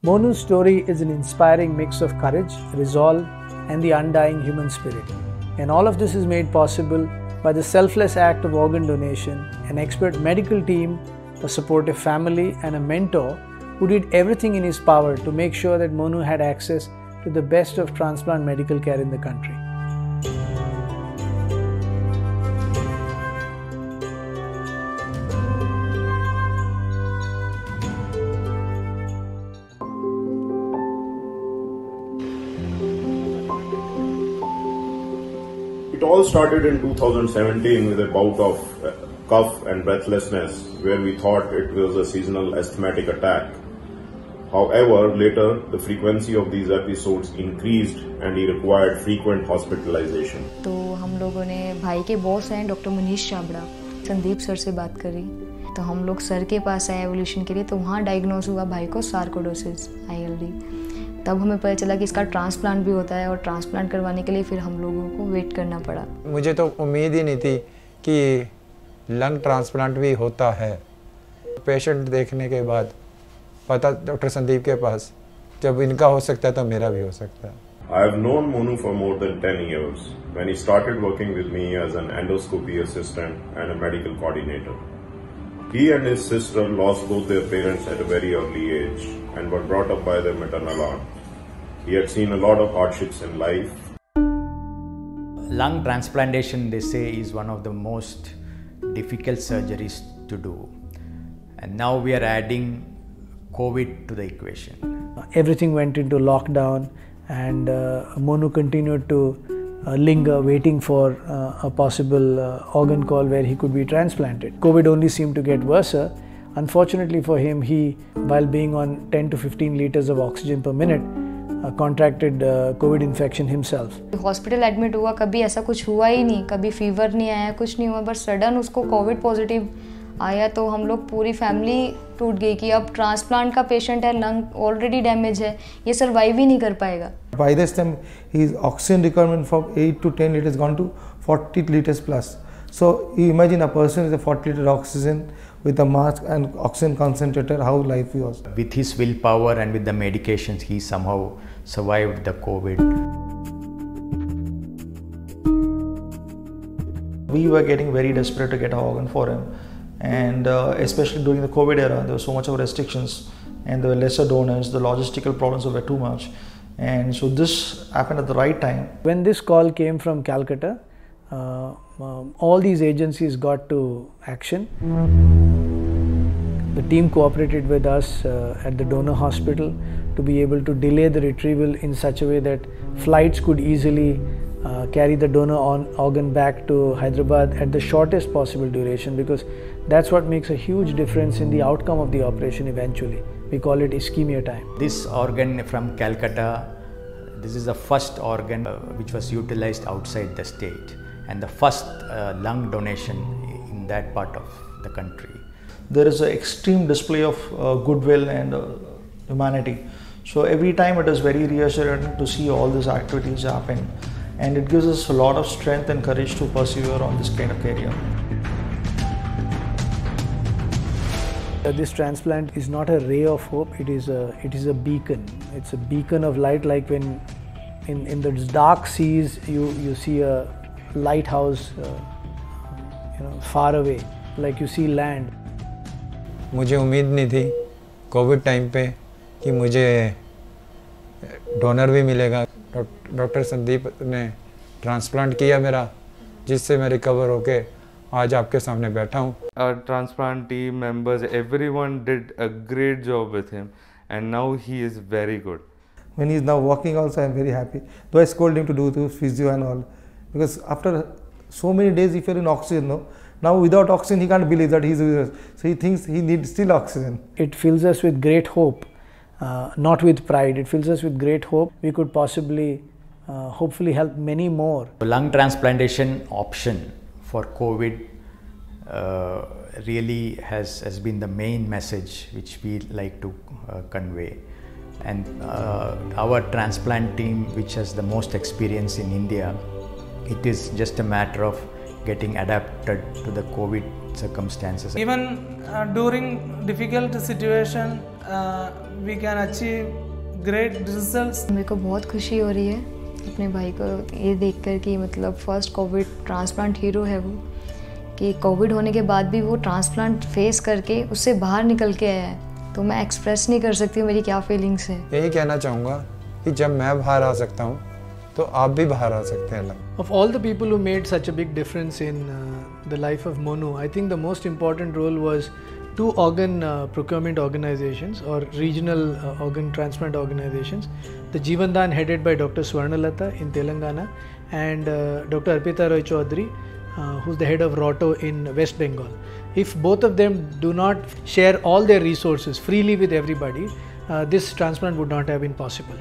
Monu's story is an inspiring mix of courage, resolve, and the undying human spirit. And all of this is made possible by the selfless act of organ donation, an expert medical team, a supportive family, and a mentor who did everything in his power to make sure that Monu had access to the best of transplant medical care in the country. It all started in 2017 with a bout of cough and breathlessness where we thought it was a seasonal asthmatic attack. However, later the frequency of these episodes increased and he required frequent hospitalization. तो हम लोगों ने भाई के boss हैं doctor Manish Chhabra, Sandeep sir से बात करी तो हम लोग सर के पास आए एवोल्यूशन के लिए, तो वहाँ डायग्नोस हुआ भाई को सार्कोइडोसिस ILD। तब हमें पता चला कि इसका ट्रांसप्लांट भी होता है और ट्रांसप्लांट करवाने के लिए फिर हम लोगों को वेट करना पड़ा। मुझे तो उम्मीद ही नहीं थी कि लंग ट्रांसप्लांट भी होता है। पेशेंट देखने के बाद पता डॉक्टर संदीप के पास जब इनका हो सकता है तो मेरा भी हो सकता है। I have known Monu for more than 10 years when he started working with me as an endoscopy assistant and a medical coordinator. He and his sister lost both their parents at a very early age and were brought up by their maternal aunt. He had seen a lot of hardships in life. Lung transplantation, they say, is one of the most difficult surgeries to do. And now we are adding COVID to the equation. Everything went into lockdown and Monu continued to linger waiting for a possible organ call where he could be transplanted. COVID only seemed to get worse. Unfortunately for him, he, while being on 10 to 15 liters of oxygen per minute, contracted COVID infection himself. Hospital admit हुआ, कभी ऐसा कुछ हुआ ही नहीं, कभी fever नहीं आया, कुछ नहीं हुआ, बस सडन उसको कोविड पॉजिटिव आया तो हम लोग पूरी फैमिली टूट गई कि अब ट्रांसप्लांट का पेशेंट है, लंग ऑलरेडी डैमेज है, ये सर्वाइव ही नहीं कर पाएगा। By this time, his oxygen requirement from 8 to 10 liters gone to 40 liters plus. So you imagine a person with a 40 liter oxygen with a mask and oxygen concentrator, how life was. With his willpower and with the medications, he somehow survived the COVID. We were getting very desperate to get an organ for him. And especially during the COVID era, there was so much of restrictions and there were lesser donors, the logistical problems were too much. And so this happened at the right time. When this call came from Calcutta, all these agencies got to action. The team cooperated with us at the donor hospital to be able to delay the retrieval in such a way that flights could easily carry the donor organ back to Hyderabad at the shortest possible duration, because that's what makes a huge difference in the outcome of the operation eventually. We call it ischemia time. This organ from Calcutta, this is the first organ which was utilized outside the state and the first lung donation in that part of the country. There is an extreme display of goodwill and humanity. So every time it is very reassuring to see all these activities happen, and it gives us a lot of strength and courage to persevere on this kind of career. This transplant is not a ray of hope, it is a beacon. It's a beacon of light, like when in the dark seas you see a lighthouse far away, like you see land. मुझे उम्मीद नहीं थी Covid time पे कि मुझे donor भी मिलेगा। Doctor Sandeep ने ट्रांसप्लांट किया मेरा, जिससे मैं रिकवर होके आज आपके सामने बैठा हूँ। Our transplant team members, everyone did a great job with him, and now he is very good. When he is now walking also, I am very happy. Though I scold him to do the physio and all, because after so many days if you are in oxygen, no? Now without oxygen he can't believe that he is with us. So he thinks he needs still oxygen. It fills us with great hope, not with pride. It fills us with great hope. We could possibly, hopefully help many more. The lung transplantation option for COVID really has been the main message which we like to convey. And our transplant team, which has the most experience in India, it is just a matter of getting adapted to the COVID circumstances. Even during difficult situation, we can achieve great results. मेरे को बहुत खुशी हो रही है अपने भाई को ये देखकर कि मतलब फर्स्ट कोविड ट्रांसप्लांट हीरो है वो, कि कोविड होने के बाद भी वो ट्रांसप्लांट फेस करके उससे बाहर निकल के आया है। तो मैं एक्सप्रेस नहीं कर सकती हूँ मेरी क्या फीलिंग्स है। यही कहना चाहूँगा कि जब मैं बाहर आ सकता हूँ तो आप भी बाहर आ सकते हैं। Of all the people who made such a big difference in the life of Monu, I think the most important role was two organ procurement organizations or regional organ transplant organizations. The Jeevandan headed by Dr. Swarnalata in Telangana and Dr. Arpita Roy Chaudhary, who's the head of ROTO in West Bengal. If both of them do not share all their resources freely with everybody, this transplant would not have been possible.